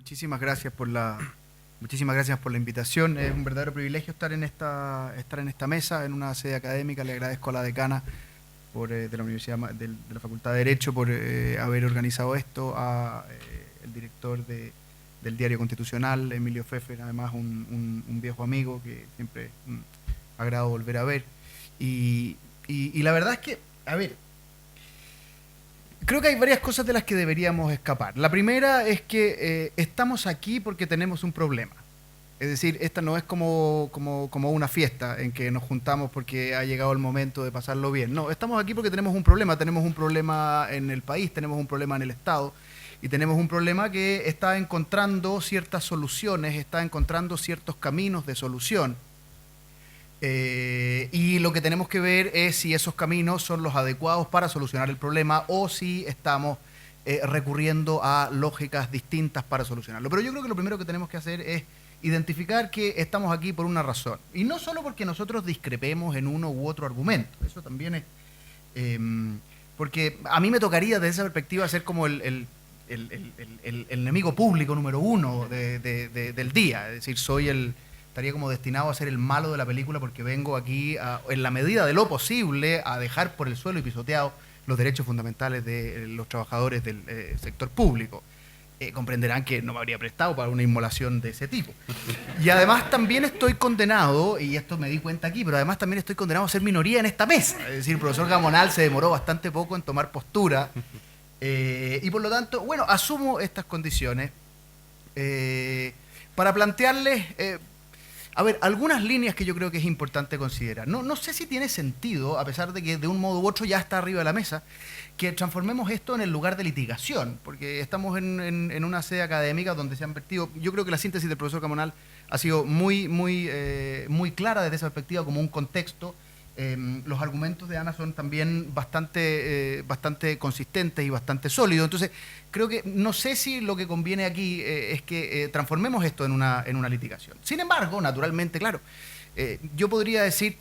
Muchísimas gracias por muchísimas gracias por la invitación. Es un verdadero privilegio estar en esta mesa, en una sede académica. Le agradezco a la decana de la Universidad de la Facultad de Derecho por haber organizado esto, a el director del Diario Constitucional, Emilio Pfeffer, además un viejo amigo que siempre agrado volver a ver. Y la verdad es que, a ver, creo que hay varias cosas de las que deberíamos escapar. La primera es que estamos aquí porque tenemos un problema. Es decir, esta no es como una fiesta en que nos juntamos porque ha llegado el momento de pasarlo bien. No, estamos aquí porque tenemos un problema. Tenemos un problema en el país, tenemos un problema en el Estado y tenemos un problema que está encontrando ciertas soluciones, está encontrando ciertos caminos de solución. Y lo que tenemos que ver es si esos caminos son los adecuados para solucionar el problema o si estamos recurriendo a lógicas distintas para solucionarlo. Pero yo creo que lo primero que tenemos que hacer es identificar que estamos aquí por una razón. Y no solo porque nosotros discrepemos en uno u otro argumento. Eso también es... porque a mí me tocaría desde esa perspectiva ser como el enemigo público número uno del día. Es decir, estaría como destinado a ser el malo de la película porque vengo aquí, en la medida de lo posible, a dejar por el suelo y pisoteado los derechos fundamentales de los trabajadores del sector público. Comprenderán que no me habría prestado para una inmolación de ese tipo. Y además también estoy condenado, y esto me di cuenta aquí, pero además también estoy condenado a ser minoría en esta mesa. Es decir, el profesor Gamonal se demoró bastante poco en tomar postura, y por lo tanto, bueno, asumo estas condiciones para plantearles... a ver, algunas líneas que yo creo que es importante considerar. No sé si tiene sentido, a pesar de que de un modo u otro ya está arriba de la mesa, que transformemos esto en el lugar de litigación, porque estamos en una sede académica donde se han vertido... Yo creo que la síntesis del profesor Gamonal ha sido muy clara desde esa perspectiva, como un contexto. Los argumentos de Ana son también bastante consistentes y bastante sólidos. Entonces, creo que no sé si lo que conviene aquí es que transformemos esto en una litigación. Sin embargo, naturalmente, claro, yo podría decir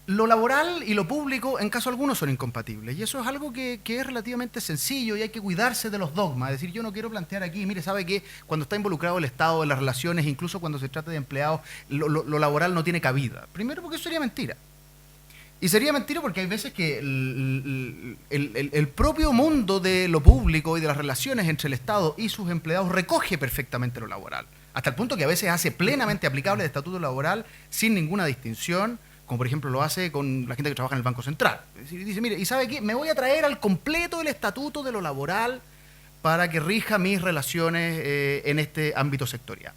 lo laboral y lo público en caso alguno son incompatibles. Y eso es algo que es relativamente sencillo y hay que cuidarse de los dogmas. Es decir, yo no quiero plantear aquí, mire, ¿sabe qué? Cuando está involucrado el Estado en las relaciones, incluso cuando se trata de empleados, lo laboral no tiene cabida. Primero porque eso sería mentira. Y sería mentira porque hay veces que el propio mundo de lo público y de las relaciones entre el Estado y sus empleados recoge perfectamente lo laboral. Hasta el punto que a veces hace plenamente aplicable el estatuto laboral sin ninguna distinción, como por ejemplo lo hace con la gente que trabaja en el Banco Central. Es decir, dice, mire, ¿y sabe qué? Me voy a traer al completo el estatuto de lo laboral para que rija mis relaciones en este ámbito sectorial.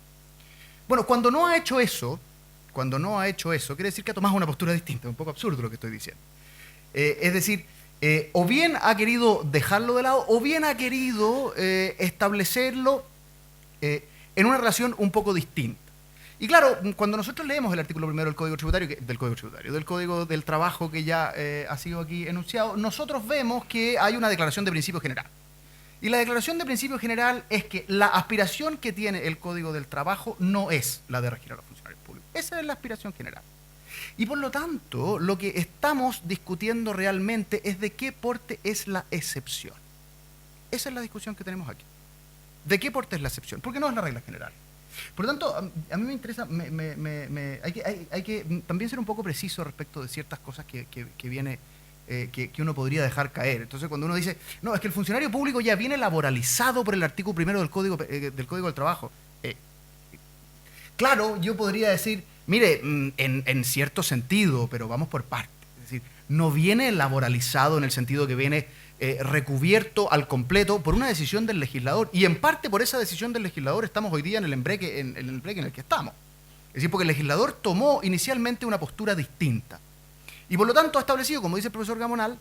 Bueno, cuando no ha hecho eso, quiere decir que ha tomado una postura distinta. Es un poco absurdo lo que estoy diciendo. Es decir, o bien ha querido dejarlo de lado, o bien ha querido establecerlo en una relación un poco distinta. Y claro, cuando nosotros leemos el artículo primero del Código Tributario, del Código del Trabajo que ya ha sido aquí enunciado, nosotros vemos que hay una declaración de principio general. Y la declaración de principio general es que la aspiración que tiene el Código del Trabajo no es la de regir a los funcionarios públicos. Esa es la aspiración general. Y por lo tanto, lo que estamos discutiendo realmente es de qué porte es la excepción. Esa es la discusión que tenemos aquí. ¿De qué porte es la excepción? Porque no es la regla general. Por lo tanto, a mí me interesa, hay que también ser un poco preciso respecto de ciertas cosas que uno podría dejar caer. Entonces, cuando uno dice, no, es que el funcionario público ya viene laboralizado por el artículo primero del Código del Trabajo. Claro, yo podría decir, mire, en cierto sentido, pero vamos por partes. Es decir, no viene laboralizado en el sentido que viene recubierto al completo por una decisión del legislador, y en parte por esa decisión del legislador estamos hoy día en el embreque en el que estamos. Es decir, porque el legislador tomó inicialmente una postura distinta y por lo tanto ha establecido, como dice el profesor Gamonal,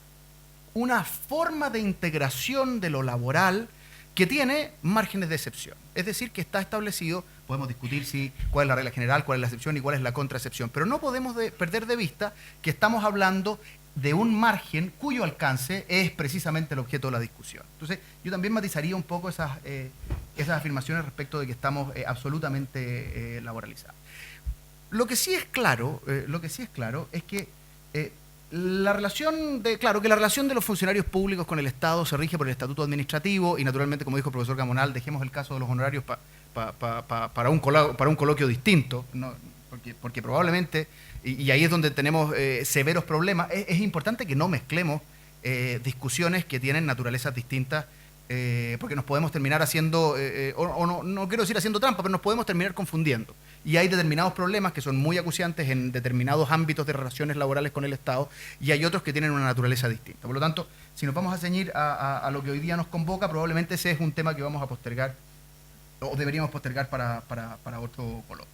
una forma de integración de lo laboral que tiene márgenes de excepción. Es decir, que está establecido, podemos discutir cuál es la regla general, cuál es la excepción y cuál es la contraexcepción, pero no podemos perder de vista que estamos hablando de un margen cuyo alcance es precisamente el objeto de la discusión. Entonces, yo también matizaría un poco esas afirmaciones respecto de que estamos absolutamente laboralizados. Lo que sí es claro es que Claro, que la relación de los funcionarios públicos con el Estado se rige por el estatuto administrativo y naturalmente, como dijo el profesor Gamonal, dejemos el caso de los honorarios para un coloquio distinto, ¿no? Porque probablemente, y ahí es donde tenemos severos problemas, es importante que no mezclemos discusiones que tienen naturalezas distintas, porque nos podemos terminar haciendo, no quiero decir haciendo trampa, pero nos podemos terminar confundiendo. Y hay determinados problemas que son muy acuciantes en determinados ámbitos de relaciones laborales con el Estado y hay otros que tienen una naturaleza distinta. Por lo tanto, si nos vamos a ceñir a lo que hoy día nos convoca, probablemente ese es un tema que vamos a postergar o deberíamos postergar para otro coloquio.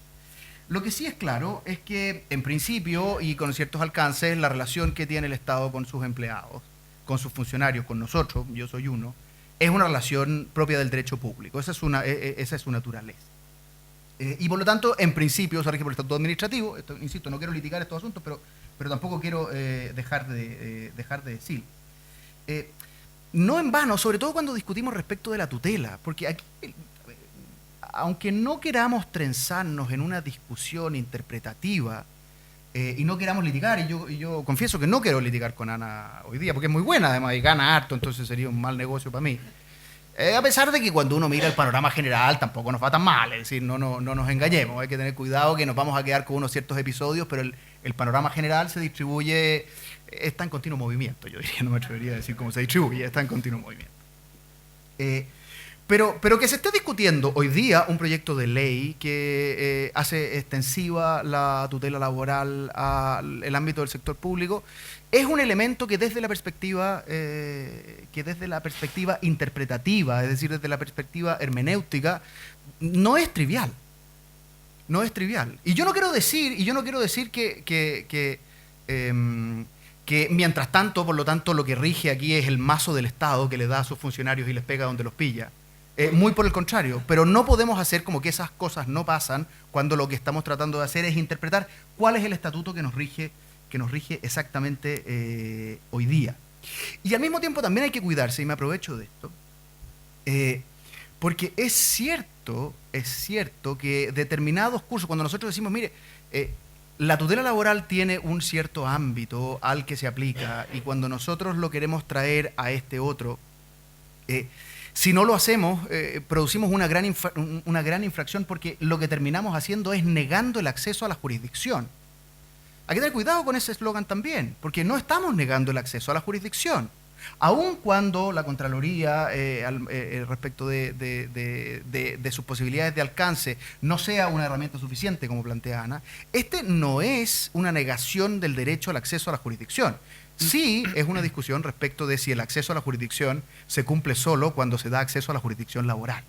Lo que sí es claro es que, en principio y con ciertos alcances, la relación que tiene el Estado con sus empleados, con sus funcionarios, con nosotros, yo soy uno, es una relación propia del derecho público. Esa es su naturaleza. Y por lo tanto, en principio, se rige por el estatuto administrativo. Esto, insisto, no quiero litigar estos asuntos, pero tampoco quiero dejar de decir. No en vano, sobre todo cuando discutimos respecto de la tutela, porque aquí, aunque no queramos trenzarnos en una discusión interpretativa y no queramos litigar, y yo confieso que no quiero litigar con Ana hoy día, porque es muy buena además y gana harto, entonces sería un mal negocio para mí. A pesar de que cuando uno mira el panorama general tampoco nos va tan mal, es decir, no nos engañemos, hay que tener cuidado que nos vamos a quedar con unos ciertos episodios, pero el panorama general se distribuye, está en continuo movimiento, yo diría, no me atrevería a decir cómo se distribuye, está en continuo movimiento. Pero que se esté discutiendo hoy día un proyecto de ley que hace extensiva la tutela laboral al ámbito del sector público es un elemento que desde la perspectiva interpretativa, es decir, desde la perspectiva hermenéutica, no es trivial. No es trivial. Y yo no quiero decir que mientras tanto, por lo tanto, lo que rige aquí es el mazo del Estado que le da a sus funcionarios y les pega donde los pilla. Muy por el contrario, pero no podemos hacer como que esas cosas no pasan cuando lo que estamos tratando de hacer es interpretar cuál es el estatuto que nos rige exactamente hoy día. Y al mismo tiempo también hay que cuidarse, y me aprovecho de esto, porque es cierto que determinados cursos, cuando nosotros decimos, mire, la tutela laboral tiene un cierto ámbito al que se aplica, y cuando nosotros lo queremos traer a este otro, si no lo hacemos, producimos una gran infracción, porque lo que terminamos haciendo es negando el acceso a la jurisdicción. Hay que tener cuidado con ese eslogan también, porque no estamos negando el acceso a la jurisdicción. Aun cuando la Contraloría, respecto de sus posibilidades de alcance, no sea una herramienta suficiente, como plantea Ana, este no es una negación del derecho al acceso a la jurisdicción. Sí es una discusión respecto de si el acceso a la jurisdicción se cumple solo cuando se da acceso a la jurisdicción laboral.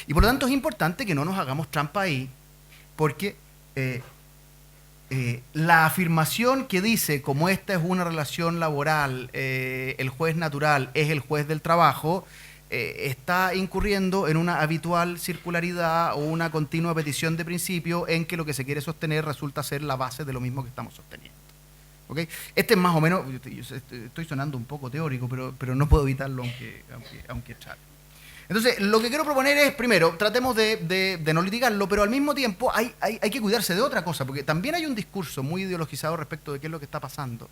Y por lo tanto es importante que no nos hagamos trampa ahí, porque la afirmación que dice, como esta es una relación laboral, el juez natural es el juez del trabajo, está incurriendo en una habitual circularidad o una continua petición de principio en que lo que se quiere sostener resulta ser la base de lo mismo que estamos sosteniendo. ¿Okay? Este es más o menos, estoy sonando un poco teórico, pero no puedo evitarlo aunque trate. Entonces, lo que quiero proponer es, primero, tratemos de no litigarlo, pero al mismo tiempo hay que cuidarse de otra cosa, porque también hay un discurso muy ideologizado respecto de qué es lo que está pasando,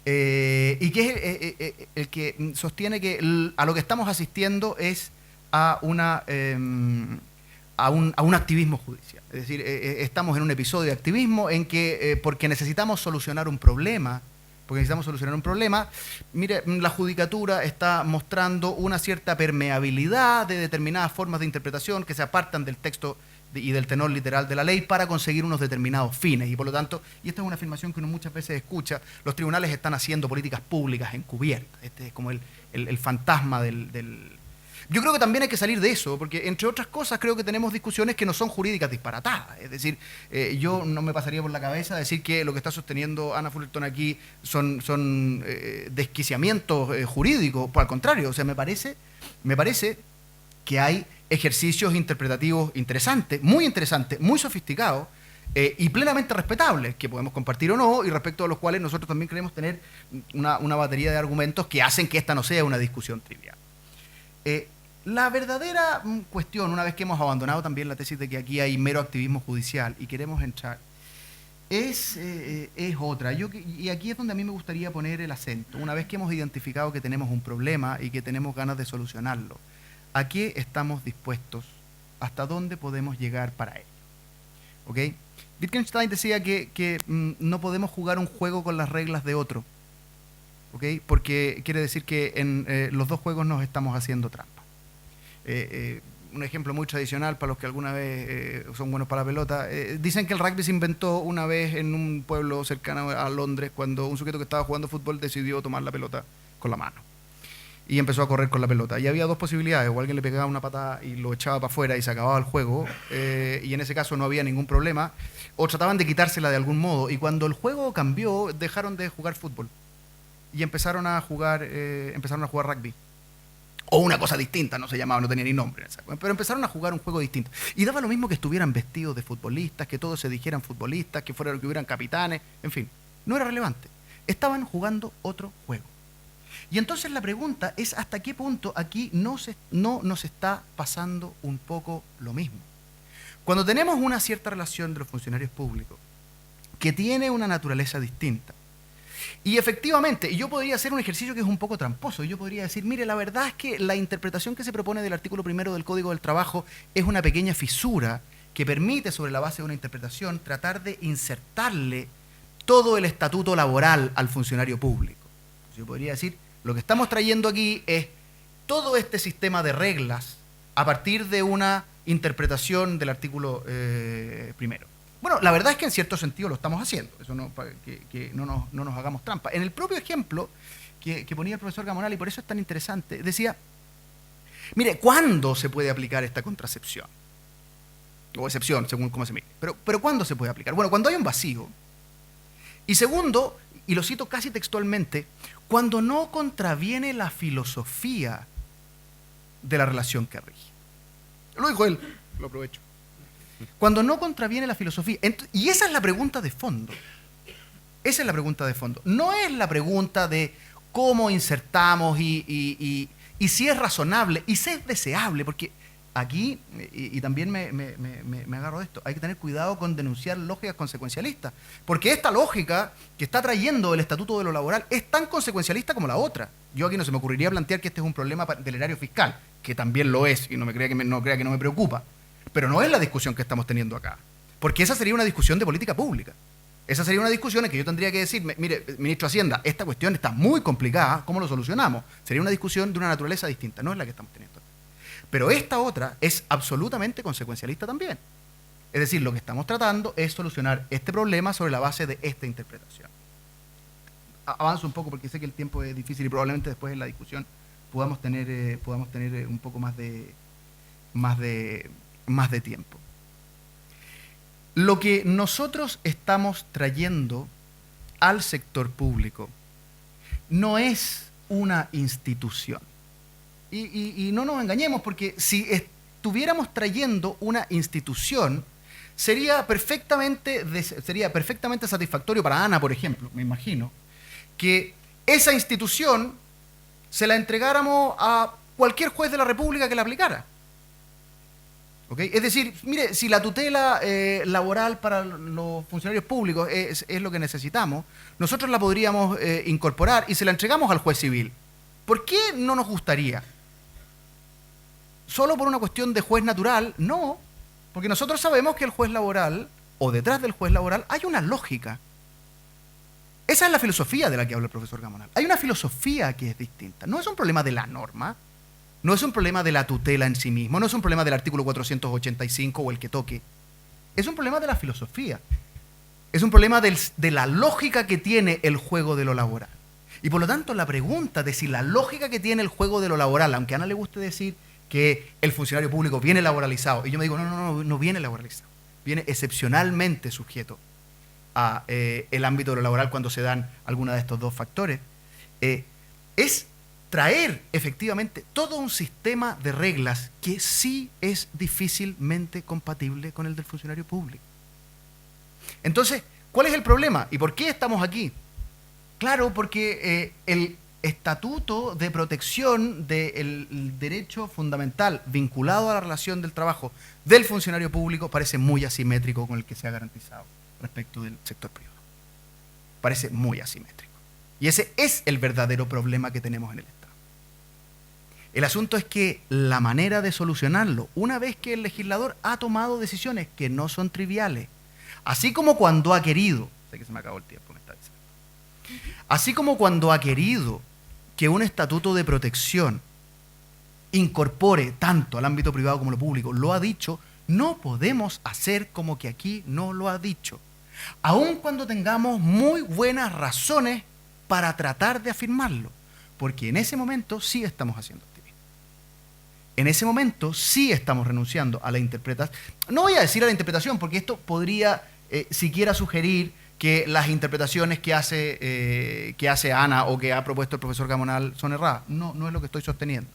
y que es el que sostiene que a lo que estamos asistiendo es a un activismo judicial. Es decir, estamos en un episodio de activismo en que, porque necesitamos solucionar un problema, mire, la judicatura está mostrando una cierta permeabilidad de determinadas formas de interpretación que se apartan del texto y del tenor literal de la ley para conseguir unos determinados fines. Y por lo tanto, y esta es una afirmación que uno muchas veces escucha, los tribunales están haciendo políticas públicas encubiertas. Este es como el fantasma del... Yo creo que también hay que salir de eso, porque entre otras cosas creo que tenemos discusiones que no son jurídicas disparatadas. Es decir, yo no me pasaría por la cabeza decir que lo que está sosteniendo Ana Fullerton aquí son desquiciamientos jurídicos. Por el contrario, o sea, me parece que hay ejercicios interpretativos interesantes, muy sofisticados y plenamente respetables, que podemos compartir o no, y respecto a los cuales nosotros también queremos tener una batería de argumentos que hacen que esta no sea una discusión trivial. La verdadera cuestión, una vez que hemos abandonado también la tesis de que aquí hay mero activismo judicial y queremos entrar, Es otra. Y aquí es donde a mí me gustaría poner el acento. Una vez que hemos identificado que tenemos un problema y que tenemos ganas de solucionarlo, ¿a qué estamos dispuestos? ¿Hasta dónde podemos llegar para ello? ¿Ok? Wittgenstein decía que no podemos jugar un juego con las reglas de otro. ¿Ok? Porque quiere decir que en los dos juegos nos estamos haciendo trampa. Un ejemplo muy tradicional para los que alguna vez son buenos para la pelota. Dicen que el rugby se inventó una vez en un pueblo cercano a Londres cuando un sujeto que estaba jugando fútbol decidió tomar la pelota con la mano y empezó a correr con la pelota. Y había dos posibilidades: o alguien le pegaba una patada y lo echaba para afuera y se acababa el juego, y en ese caso no había ningún problema, o trataban de quitársela de algún modo. Y cuando el juego cambió, dejaron de jugar fútbol y empezaron a jugar rugby. O una cosa distinta, no se llamaba, no tenía ni nombre. Pero empezaron a jugar un juego distinto. Y daba lo mismo que estuvieran vestidos de futbolistas, que todos se dijeran futbolistas, que hubieran capitanes, en fin. No era relevante. Estaban jugando otro juego. Y entonces la pregunta es hasta qué punto aquí no nos está pasando un poco lo mismo. Cuando tenemos una cierta relación de los funcionarios públicos que tiene una naturaleza distinta, y efectivamente, yo podría hacer un ejercicio que es un poco tramposo. Yo podría decir, mire, la verdad es que la interpretación que se propone del artículo 1 del Código del Trabajo es una pequeña fisura que permite, sobre la base de una interpretación, tratar de insertarle todo el estatuto laboral al funcionario público. Yo podría decir, lo que estamos trayendo aquí es todo este sistema de reglas a partir de una interpretación del artículo 1. Bueno, la verdad es que en cierto sentido lo estamos haciendo, eso no, para que no nos hagamos trampa. En el propio ejemplo que ponía el profesor Gamonal, y por eso es tan interesante, decía, mire, ¿cuándo se puede aplicar esta contracepción? O excepción, según cómo se mire. Pero ¿cuándo se puede aplicar? Bueno, cuando hay un vacío. Y segundo, y lo cito casi textualmente, cuando no contraviene la filosofía de la relación que rige. Lo dijo él, lo aprovecho. Cuando no contraviene la filosofía. Y esa es la pregunta de fondo. Esa es la pregunta de fondo. No es la pregunta de cómo insertamos y si es razonable y si es deseable, porque aquí, y también me agarro de esto, hay que tener cuidado con denunciar lógicas consecuencialistas, porque esta lógica que está trayendo el Estatuto de lo Laboral es tan consecuencialista como la otra. Yo aquí no se me ocurriría plantear que este es un problema del erario fiscal, que también lo es, y no crea que no me preocupa. Pero no es la discusión que estamos teniendo acá. Porque esa sería una discusión de política pública. Esa sería una discusión en que yo tendría que decir, mire, ministro de Hacienda, esta cuestión está muy complicada, ¿cómo lo solucionamos? Sería una discusión de una naturaleza distinta, no es la que estamos teniendo. Pero esta otra es absolutamente consecuencialista también. Es decir, lo que estamos tratando es solucionar este problema sobre la base de esta interpretación. Avanzo un poco porque sé que el tiempo es difícil y probablemente después en la discusión podamos tener un poco más de tiempo. Lo que nosotros estamos trayendo al sector público no es una institución. Y no nos engañemos, porque si estuviéramos trayendo una institución, sería perfectamente satisfactorio para Ana, por ejemplo, me imagino, que esa institución se la entregáramos a cualquier juez de la República que la aplicara. ¿Okay? Es decir, mire, si la tutela laboral para los funcionarios públicos es lo que necesitamos, nosotros la podríamos incorporar y se la entregamos al juez civil. ¿Por qué no nos gustaría? ¿Solo por una cuestión de juez natural? No, porque nosotros sabemos que el juez laboral, o detrás del juez laboral, hay una lógica. Esa es la filosofía de la que habla el profesor Gamonal. Hay una filosofía que es distinta. No es un problema de la norma, no es un problema de la tutela en sí mismo, no es un problema del artículo 485 o el que toque. Es un problema de la filosofía. Es un problema de la lógica que tiene el juego de lo laboral. Y por lo tanto, la pregunta de si la lógica que tiene el juego de lo laboral, aunque a Ana le guste decir que el funcionario público viene laboralizado, y yo me digo, no viene laboralizado, viene excepcionalmente sujeto a el ámbito de lo laboral cuando se dan alguno de estos dos factores, es traer efectivamente todo un sistema de reglas que sí es difícilmente compatible con el del funcionario público. Entonces, ¿cuál es el problema? ¿Y por qué estamos aquí? Claro, porque el estatuto de protección del derecho fundamental vinculado a la relación del trabajo del funcionario público parece muy asimétrico con el que se ha garantizado respecto del sector privado. Parece muy asimétrico. Y ese es el verdadero problema que tenemos en el Estado. El asunto es que la manera de solucionarlo, una vez que el legislador ha tomado decisiones que no son triviales, así como cuando ha querido, sé que se me acabó el tiempo, me está diciendo, así como cuando ha querido que un estatuto de protección incorpore tanto al ámbito privado como lo público, lo ha dicho, no podemos hacer como que aquí no lo ha dicho, aun cuando tengamos muy buenas razones para tratar de afirmarlo, porque en ese momento sí estamos haciendo activismo. En ese momento sí estamos renunciando a la interpretación. No voy a decir a la interpretación, porque esto podría siquiera sugerir que las interpretaciones que hace Ana o que ha propuesto el profesor Gamonal son erradas. No, no es lo que estoy sosteniendo.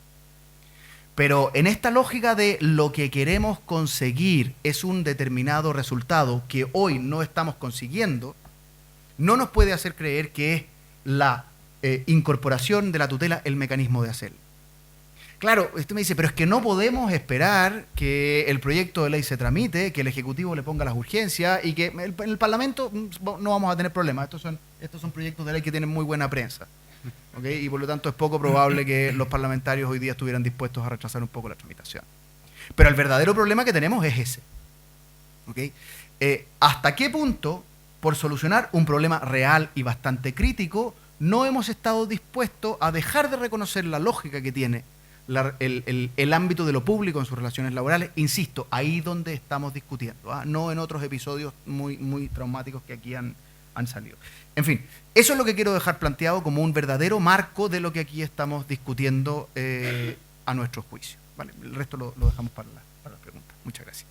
Pero en esta lógica de lo que queremos conseguir es un determinado resultado que hoy no estamos consiguiendo, no nos puede hacer creer que es la incorporación de la tutela el mecanismo de hacerlo. Claro, usted me dice, pero es que no podemos esperar que el proyecto de ley se tramite, que el Ejecutivo le ponga las urgencias y que en el Parlamento no vamos a tener problemas. Estos son proyectos de ley que tienen muy buena prensa. ¿Okay? Y por lo tanto es poco probable que los parlamentarios hoy día estuvieran dispuestos a rechazar un poco la tramitación. Pero el verdadero problema que tenemos es ese. ¿Okay? ¿Hasta qué punto, por solucionar un problema real y bastante crítico, no hemos estado dispuestos a dejar de reconocer la lógica que tiene el ámbito de lo público en sus relaciones laborales? Insisto, ahí donde estamos discutiendo, no en otros episodios muy, muy traumáticos que aquí han salido. En fin, eso es lo que quiero dejar planteado como un verdadero marco de lo que aquí estamos discutiendo a nuestro juicio. ¿Vale? El resto lo dejamos para las preguntas. Muchas gracias.